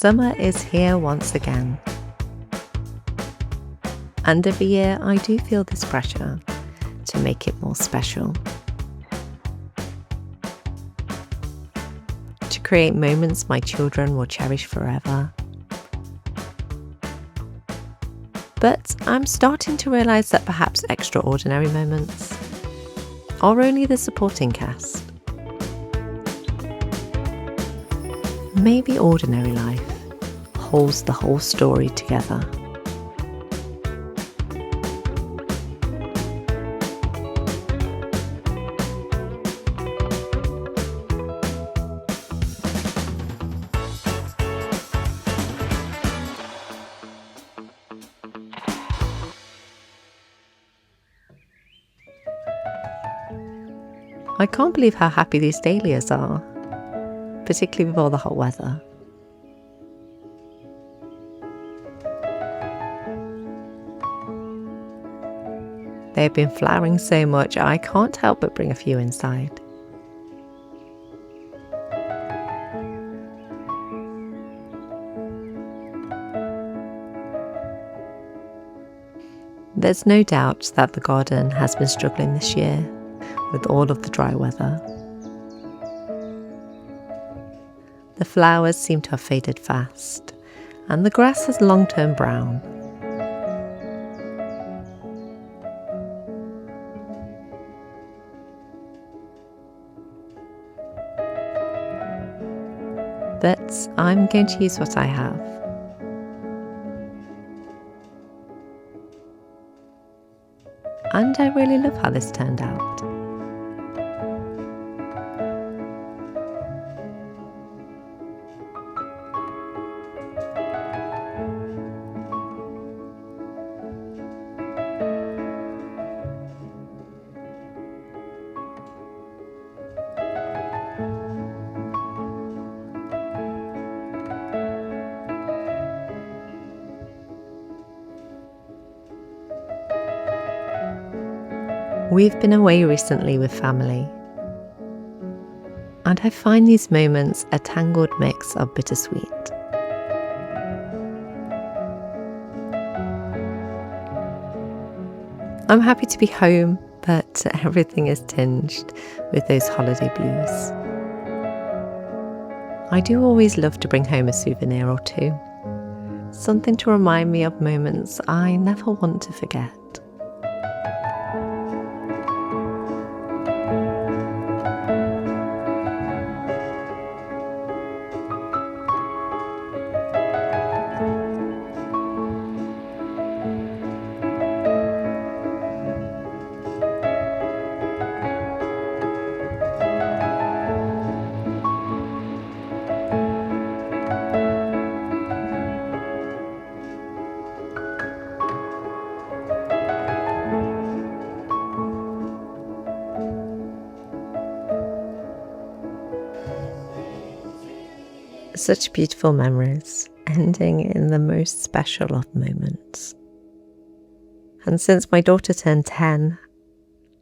Summer is here once again. And every year I do feel this pressure to make it more special. To create moments my children will cherish forever. But I'm starting to realise that perhaps extraordinary moments are only the supporting cast. Maybe ordinary life holds the whole story together. I can't believe how happy these dahlias are, particularly with all the hot weather. They've been flowering so much I can't help but bring a few inside. There's no doubt that the garden has been struggling this year with all of the dry weather. The flowers seem to have faded fast, and the grass has long turned brown. But I'm going to use what I have. And I really love how this turned out. We've been away recently with family, and I find these moments a tangled mix of bittersweet. I'm happy to be home, but everything is tinged with those holiday blues. I do always love to bring home a souvenir or two, something to remind me of moments I never want to forget. Such beautiful memories, ending in the most special of moments. And since my daughter turned 10,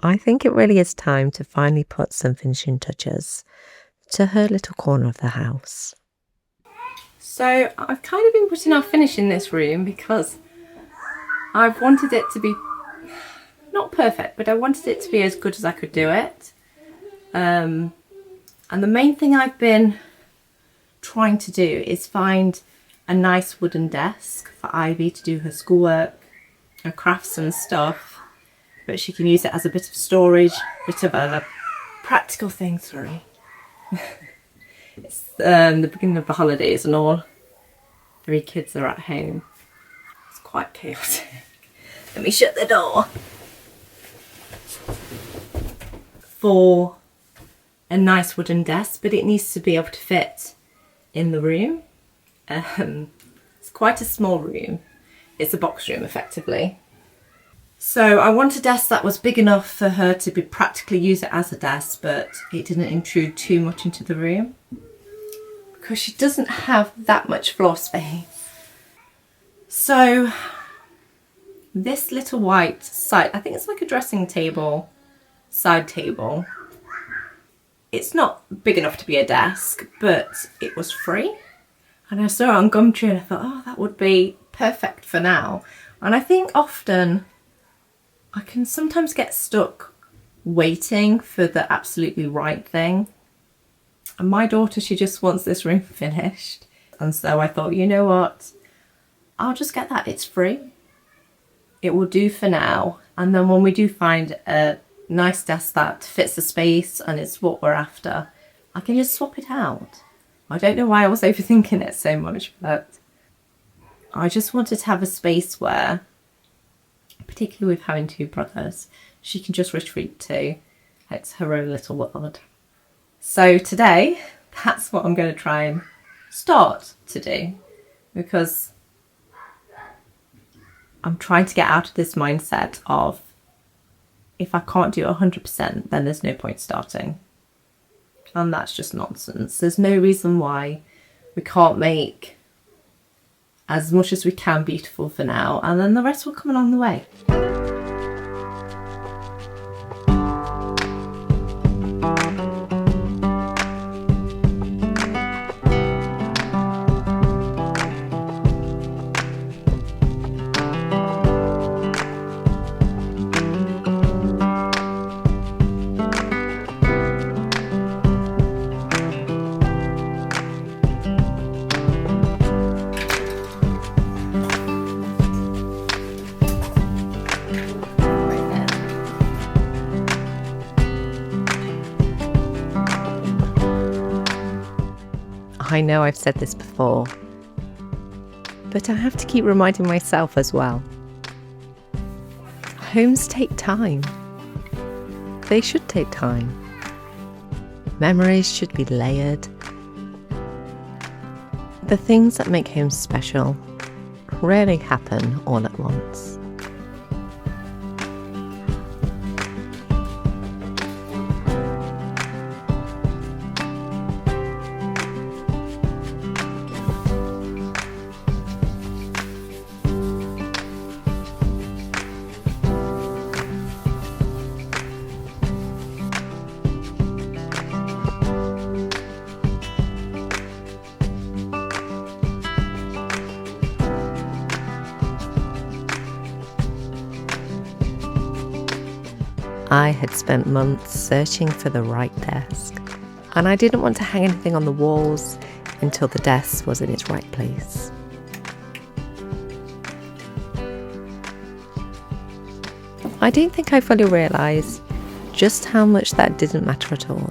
I think it really is time to finally put some finishing touches to her little corner of the house. So I've kind of been putting off finishing this room because I've wanted it to be not perfect, but I wanted it to be as good as I could do it. And the main thing I've been trying to do is find a nice wooden desk for Ivy to do her schoolwork, her crafts and stuff, but she can use it as a bit of storage, bit of other practical things. Sorry. It's the beginning of the holidays and all 3 kids are at home. It's quite chaotic. Let me shut the door. For a nice wooden desk, but it needs to be able to fit in the room. It's quite a small room. It's a box room effectively. So I want a desk that was big enough for her to be practically use it as a desk, but it didn't intrude too much into the room because she doesn't have that much floor space. So this little white side, I think it's like a dressing table, side table. It's not big enough to be a desk, but it was free. And I saw it on Gumtree and I thought, oh, that would be perfect for now. And I think often I can sometimes get stuck waiting for the absolutely right thing. And my daughter, she just wants this room finished. And so I thought, you know what? I'll just get that. It's free. It will do for now. And then when we do find a nice desk that fits the space and it's what we're after, I can just swap it out. I don't know why I was overthinking it so much, but I just wanted to have a space where, particularly with having two brothers, she can just retreat to. It's her own little world. So today, that's what I'm going to try and start to do, because I'm trying to get out of this mindset of if I can't do 100%, then there's no point starting. And that's just nonsense. There's no reason why we can't make as much as we can beautiful for now, and then the rest will come along the way. I know I've said this before, but I have to keep reminding myself as well. Homes take time. They should take time. Memories should be layered. The things that make homes special rarely happen all at once. I had spent months searching for the right desk, and I didn't want to hang anything on the walls until the desk was in its right place. I don't think I fully realised just how much that didn't matter at all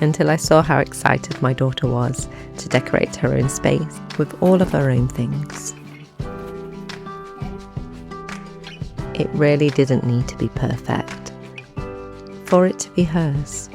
until I saw how excited my daughter was to decorate her own space with all of her own things. It really didn't need to be perfect for it to be hers.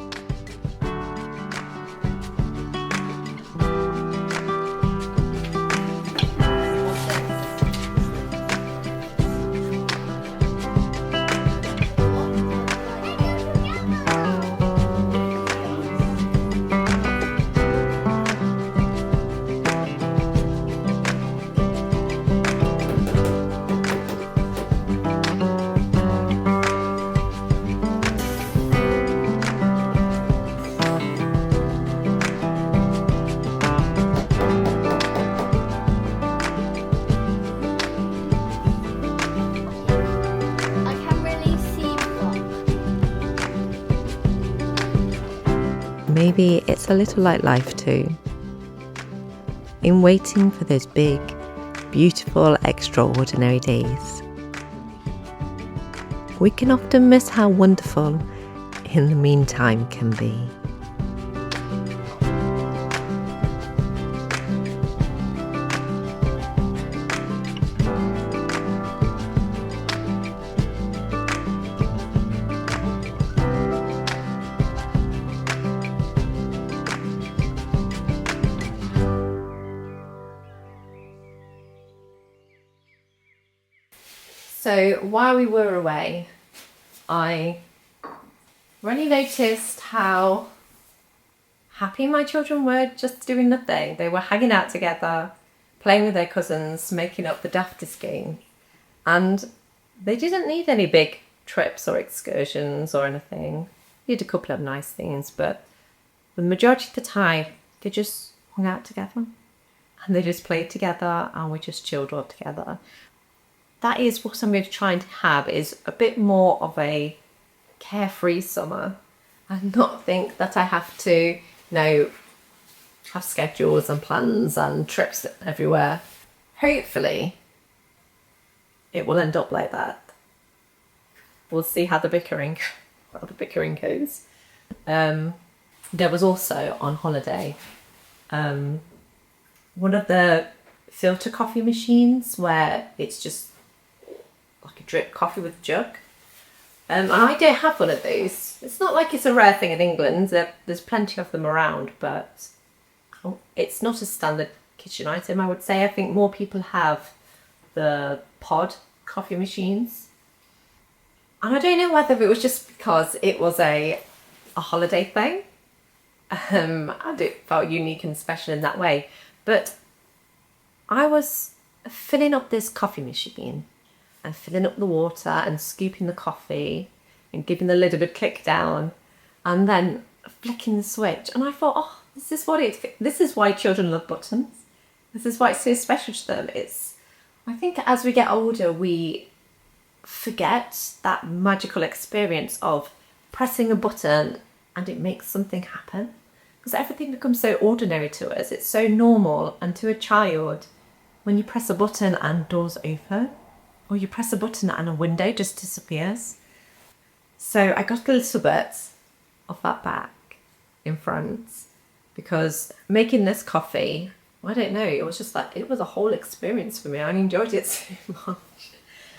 Maybe it's a little like life too. In waiting for those big, beautiful, extraordinary days, we can often miss how wonderful in the meantime can be. So while we were away, I really noticed how happy my children were just doing nothing. They were hanging out together, playing with their cousins, making up the daftest game. And they didn't need any big trips or excursions or anything. We did a couple of nice things, but the majority of the time, they just hung out together. and they just played together and we just chilled all together. That is what I'm going to try and have, is a bit more of a carefree summer and not think that I have to, have schedules and plans and trips everywhere. Hopefully it will end up like that. We'll see how the bickering goes. There was also on holiday one of the filter coffee machines where it's just like a drip coffee with a jug. And I don't have one of those. It's not like it's a rare thing in England. There's plenty of them around, but it's not a standard kitchen item, I would say. I think more people have the pod coffee machines. And I don't know whether it was just because it was a holiday thing, and it felt unique and special in that way. But I was filling up this coffee machine and filling up the water and scooping the coffee and giving the lid a bit click down and then flicking the switch. And I thought, this is why children love buttons. This is why it's so special to them. I think as we get older, we forget that magical experience of pressing a button and it makes something happen, because everything becomes so ordinary to us. It's so normal, and to a child, when you press a button and doors open, or you press a button and a window just disappears. So I got a little bit of that back in front, because making this coffee, I don't know, it was just like, it was a whole experience for me. I enjoyed it so much.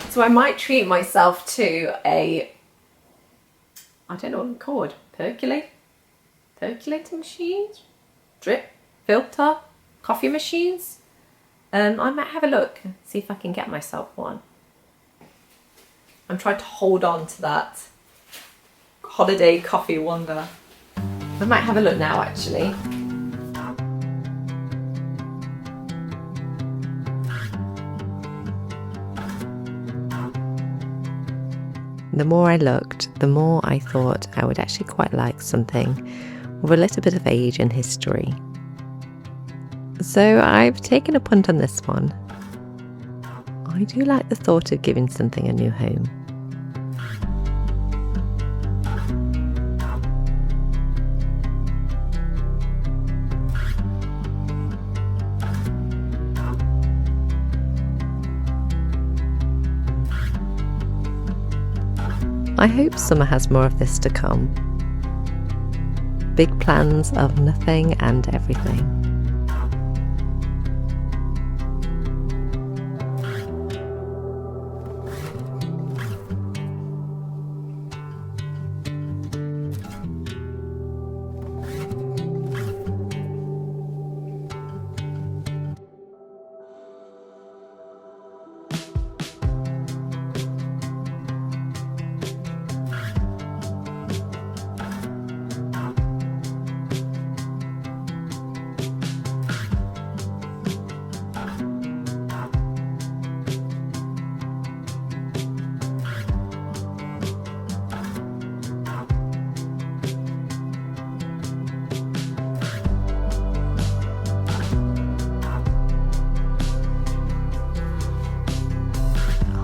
So I might treat myself to I don't know what they're called, percolating machines, drip, filter, coffee machines. I might have a look, see if I can get myself one. I'm trying to hold on to that holiday coffee wonder. I might have a look now, actually. The more I looked, the more I thought I would actually quite like something with a little bit of age and history. So I've taken a punt on this one. I do like the thought of giving something a new home. I hope summer has more of this to come. Big plans of nothing and everything.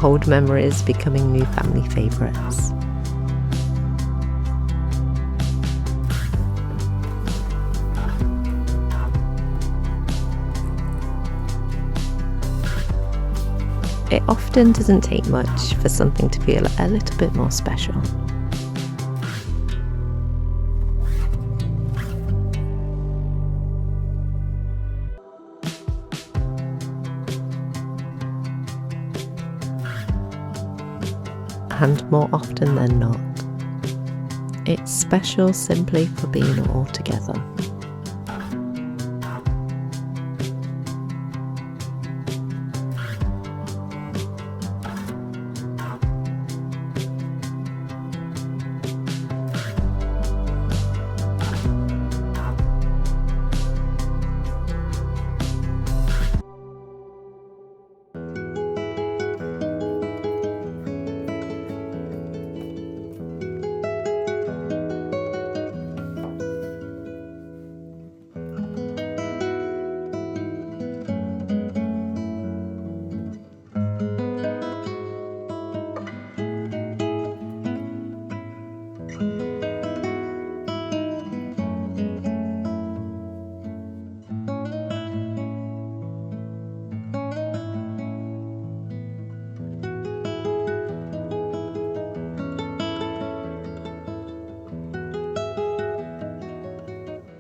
Old memories becoming new family favourites. It often doesn't take much for something to feel a little bit more special. And more often than not, it's special simply for being all together.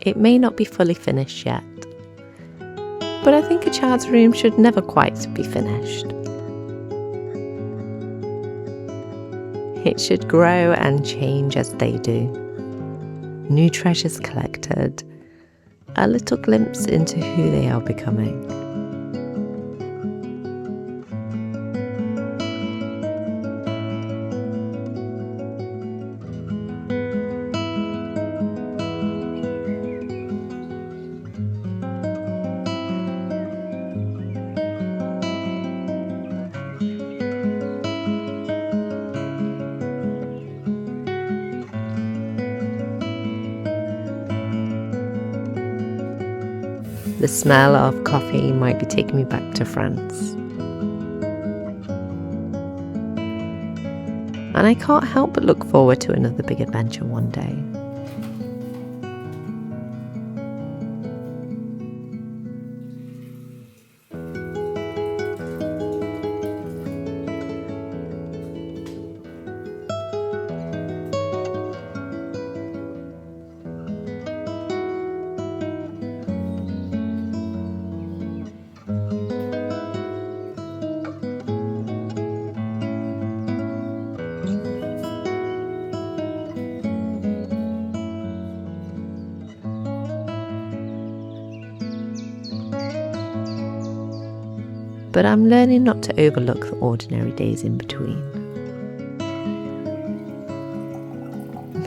It may not be fully finished yet, but I think a child's room should never quite be finished. It should grow and change as they do. New treasures collected, a little glimpse into who they are becoming. The smell of coffee might be taking me back to France. And I can't help but look forward to another big adventure one day. But I'm learning not to overlook the ordinary days in between.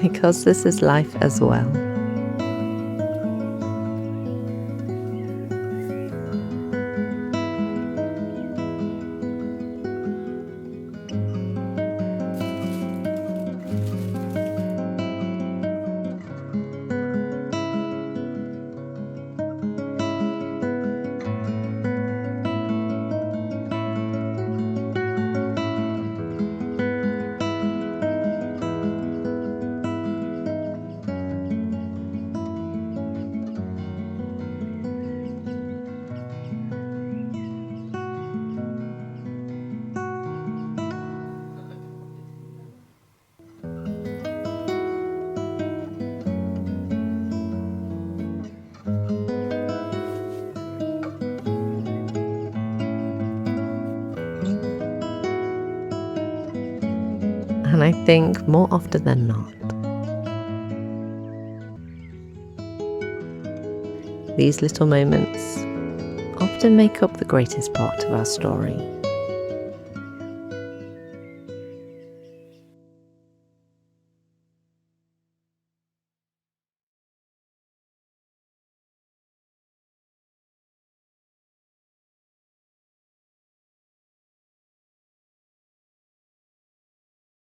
Because this is life as well. And I think more often than not, these little moments often make up the greatest part of our story.